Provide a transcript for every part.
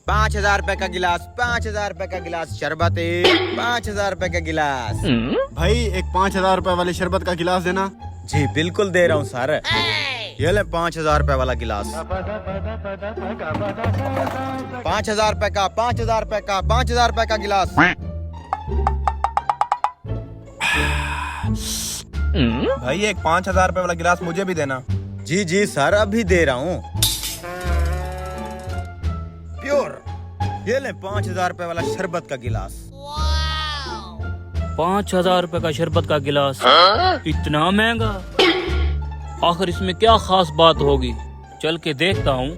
5,000 रुपए का गिलास, 5,000 रुपए का गिलास शरबत, 5,000 रुपए का गिलास। भाई एक 5,000 रुपए वाले शरबत का गिलास देना। जी बिल्कुल दे रहा हूँ सर। ये ले 5,000 रुपए वाला गिलास। 5,000 रुपए का, 5,000 रुपए का, 5,000 रुपए का गिलास। भाई एक 5,000 रुपए वाला गिलास मुझे भी देना। जी जी सर अभी दे रहा हूँ। प्योर। ये ले 5,000 रुपए वाला शरबत का गिलास। 5,000 रुपए का शरबत का गिलास, इतना महंगा? आखिर इसमें क्या खास बात होगी, चल के देखता हूँ।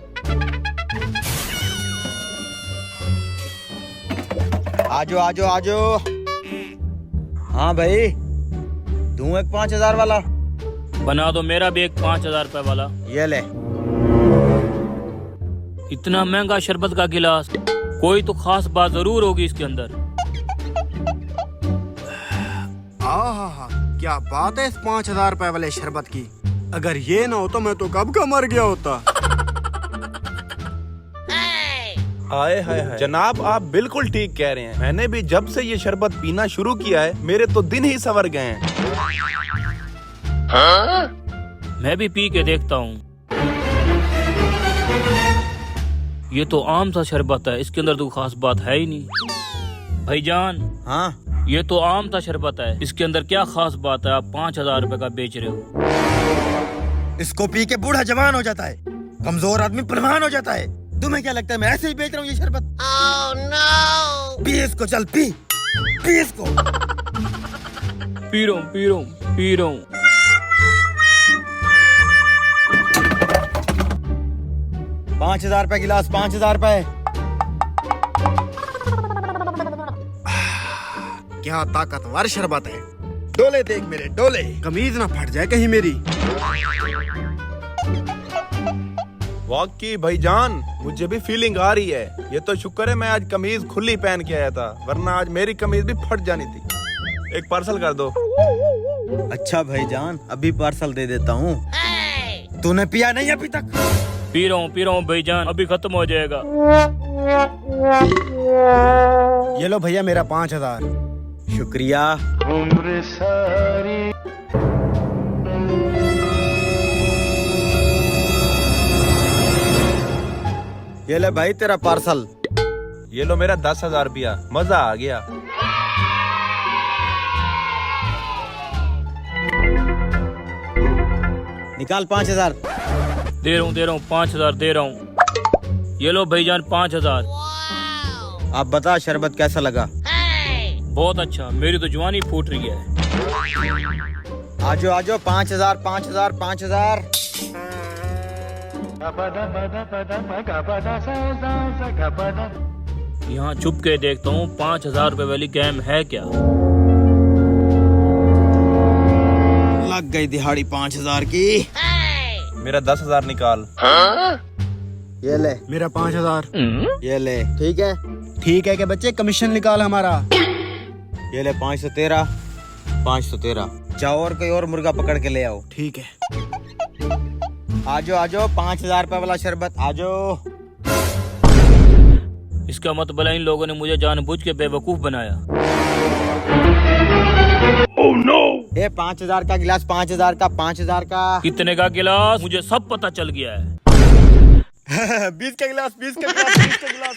आजो आजो आजो। हाँ भाई दूं एक 5,000 वाला। बना दो मेरा भी एक 5,000 रुपए वाला। ये ले। इतना महंगा शरबत का गिलास, कोई तो खास बात जरूर होगी इसके अंदर। आहा, क्या बात है इस 5,000 रुपए वाले शरबत की। अगर ये ना हो तो मैं तो कब का मर गया होता। हाय हाय हाय जनाब, आप बिल्कुल ठीक कह रहे हैं। मैंने भी जब से ये शरबत पीना शुरू किया है, मेरे तो दिन ही संवर गए हैं। मैं भी पी के देखता हूँ। ये तो आम सा शरबत है, इसके अंदर तो खास बात है ही नहीं। भाईजान, हाँ ये तो आम सा शरबत है, इसके अंदर क्या खास बात है? आप 5,000 रुपए का बेच रहे हो। इसको पी के बूढ़ा जवान हो जाता है, कमजोर आदमी पहलवान हो जाता है। तुम्हें क्या लगता है मैं ऐसे ही बेच रहा हूँ ये शरबत? Oh, no! पी इसको, चल पी पी इसको। पी रहा हूँ पी रहा हूँ पी रहा हूँ। 5,000 रुपए गिलास, 5,000 रुपए। क्या ताकतवर शरबत है। डोले देख मेरे डोले, कमीज ना फट जाए कहीं मेरी। वाकई भाईजान, मुझे भी फीलिंग आ रही है। ये तो शुक्र है मैं आज कमीज खुली पहन के आया था, वरना आज मेरी कमीज भी फट जानी थी। एक पार्सल कर दो। अच्छा भाईजान अभी पार्सल दे देता हूँ। तूने पिया नहीं अभी तक? पी रहा हूँ भाईजान, अभी खत्म हो जाएगा। ये लो भैया मेरा 5,000। शुक्रिया। ये ले भाई तेरा पार्सल। ये लो मेरा 10,000 रुपया, मजा आ गया। निकाल 5,000। दे रहा हूँ 5,000 दे रहा हूँ। ये लो भाईजान 5,000। आप बता शरबत कैसा लगा? बहुत अच्छा, मेरी तो जवानी फूट रही है। आजो आजो 5,000 5,000 5,000। यहाँ छुप के देखता हूँ 5,000 रुपए वाली गेम है क्या। लग गई दिहाड़ी 5,000 की। मेरा 10,000 निकाल। ये ले मेरा 5,000। ये ले। ठीक है ठीक है कि बच्चे कमीशन निकाल हमारा। ये ले 513 513। जाओ और कोई और मुर्गा पकड़ के ले आओ। ठीक है। आजो आजो 5,000 रुपए वाला शरबत आजो। इसका मतलब इन लोगों ने मुझे जानबूझ के बेवकूफ बनाया। Oh no! ये 5,000 का गिलास, 5,000 का, 5,000 का। कितने का गिलास? मुझे सब पता चल गया है। 20 का गिलास, 20 का गिलास, 20 का गिलास।